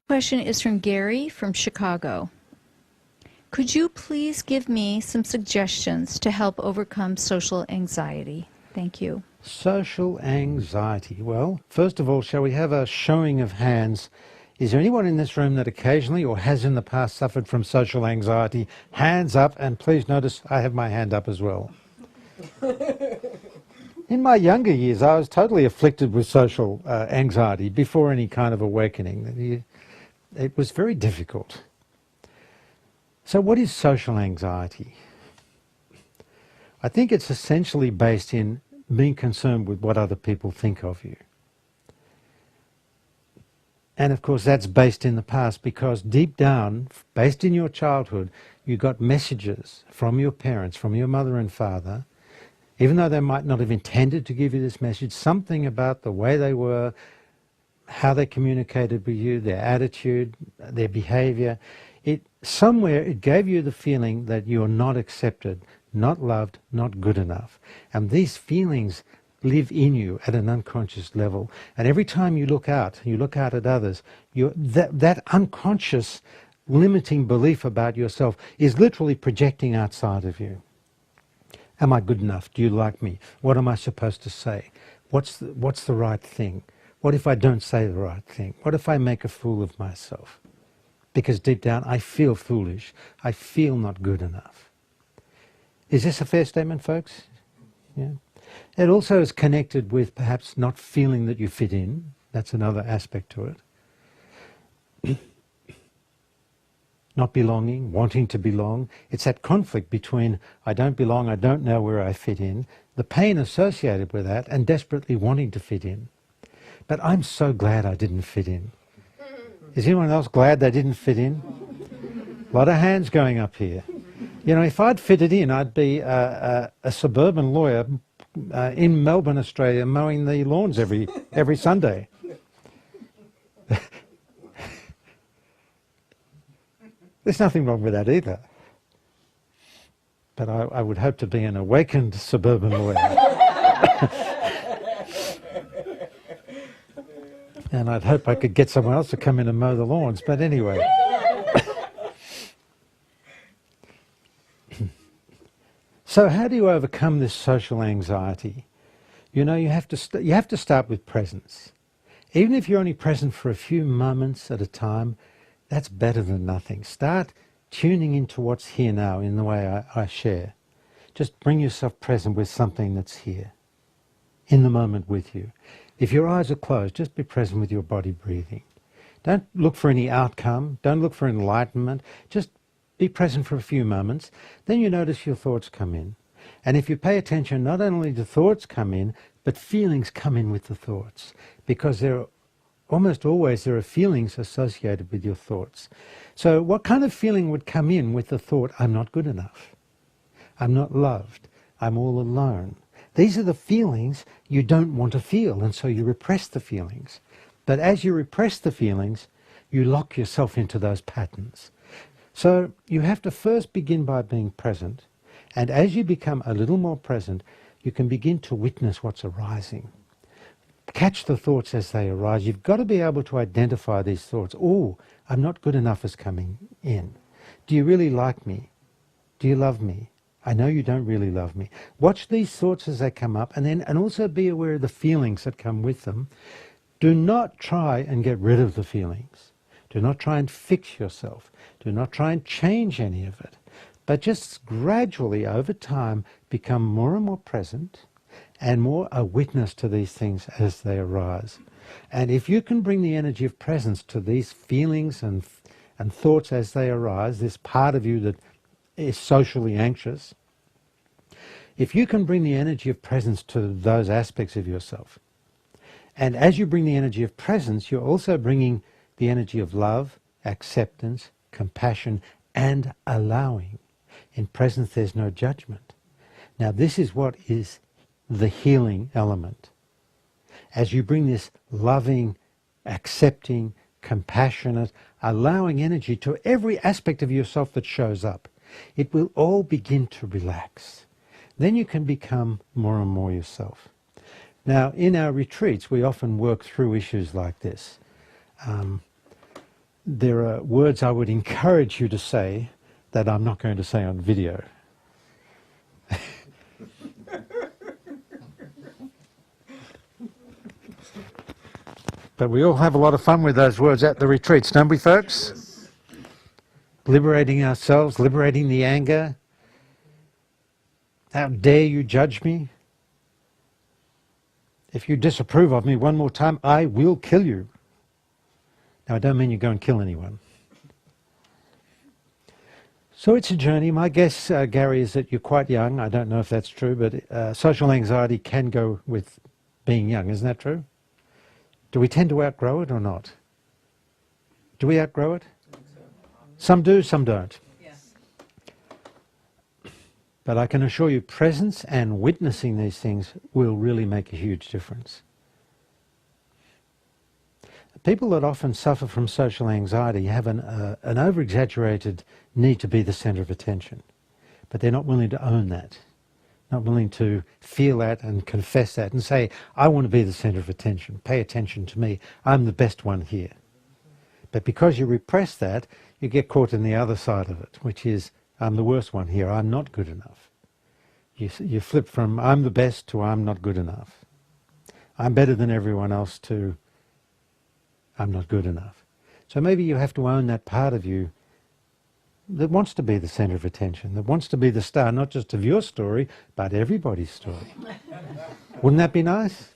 Question is from Gary from Chicago. Could you please give me some suggestions to help overcome social anxiety? Thank you. Social anxiety. Well, first of all, shall we have a showing of hands? Is there anyone in this room that occasionally or has in the past suffered from social anxiety? Hands up, and please notice I have my hand up as well. In my younger years, I was totally afflicted with social anxiety before any kind of awakening. It was very difficult. So what is social anxiety? I think it's essentially based in being concerned with what other people think of you. And of course that's based in the past, because deep down, based in your childhood, you got messages from your parents, from your mother and father, even though they might not have intended to give you this message, something about the way they were, how they communicated with you, their attitude, their behavior. Somewhere it gave you the feeling that you're not accepted, not loved, not good enough. And these feelings live in you at an unconscious level. And every time you look out at others, that unconscious limiting belief about yourself is literally projecting outside of you. Am I good enough? Do you like me? What am I supposed to say? What's the right thing? What if I don't say the right thing? What if I make a fool of myself? Because deep down I feel foolish. I feel not good enough. Is this a fair statement, folks? Yeah. It also is connected with perhaps not feeling that you fit in. That's another aspect to it. Not belonging, wanting to belong. It's that conflict between I don't belong, I don't know where I fit in, the pain associated with that, and desperately wanting to fit in. But I'm so glad I didn't fit in. Is anyone else glad they didn't fit in? A lot of hands going up here. You know, if I'd fitted in, I'd be a suburban lawyer in Melbourne, Australia, mowing the lawns every Sunday. There's nothing wrong with that either. But I would hope to be an awakened suburban lawyer. And I'd hope I could get someone else to come in and mow the lawns. But anyway. So how do you overcome this social anxiety? You know, you have to start with presence. Even if you're only present for a few moments at a time, that's better than nothing. Start tuning into what's here now in the way I share. Just bring yourself present with something that's here, in the moment with you. If your eyes are closed, just be present with your body breathing. Don't look for any outcome. Don't look for enlightenment. Just be present for a few moments. Then you notice your thoughts come in. And if you pay attention, not only do thoughts come in, but feelings come in with the thoughts. Because almost always there are feelings associated with your thoughts. So what kind of feeling would come in with the thought, I'm not good enough, I'm not loved, I'm all alone? These are the feelings you don't want to feel, and so you repress the feelings. But as you repress the feelings, you lock yourself into those patterns. So you have to first begin by being present, and as you become a little more present, you can begin to witness what's arising. Catch the thoughts as they arise. You've got to be able to identify these thoughts. Oh, I'm not good enough is coming in. Do you really like me? Do you love me? I know you don't really love me. Watch these thoughts as they come up, and also be aware of the feelings that come with them. Do not try and get rid of the feelings. Do not try and fix yourself. Do not try and change any of it. But just gradually, over time, become more and more present and more a witness to these things as they arise. And if you can bring the energy of presence to these feelings and thoughts as they arise, this part of you that is socially anxious, if you can bring the energy of presence to those aspects of yourself, and as you bring the energy of presence, you're also bringing the energy of love, acceptance, compassion, and allowing. In presence there's no judgment. Now this is what is the healing element. As you bring this loving, accepting, compassionate, allowing energy to every aspect of yourself that shows up, it will all begin to relax. Then you can become more and more yourself. Now, in our retreats, we often work through issues like this. there are words I would encourage you to say that I'm not going to say on video. But we all have a lot of fun with those words at the retreats, don't we, folks? Yes. Liberating ourselves, liberating the anger. How dare you judge me? If you disapprove of me one more time, I will kill you. Now, I don't mean you go and kill anyone. So it's a journey. My guess, Gary, is that you're quite young. I don't know if that's true, but social anxiety can go with being young. Isn't that true? Do we tend to outgrow it or not? Do we outgrow it? Some do, some don't. Yes. But I can assure you, presence and witnessing these things will really make a huge difference. People that often suffer from social anxiety have an over-exaggerated need to be the centre of attention, but they're not willing to own that, not willing to feel that and confess that and say, I want to be the centre of attention, pay attention to me, I'm the best one here. But because you repress that, you get caught in the other side of it, which is, I'm the worst one here, I'm not good enough. You flip from I'm the best to I'm not good enough. I'm better than everyone else to I'm not good enough. So maybe you have to own that part of you that wants to be the centre of attention, that wants to be the star, not just of your story, but everybody's story. Wouldn't that be nice?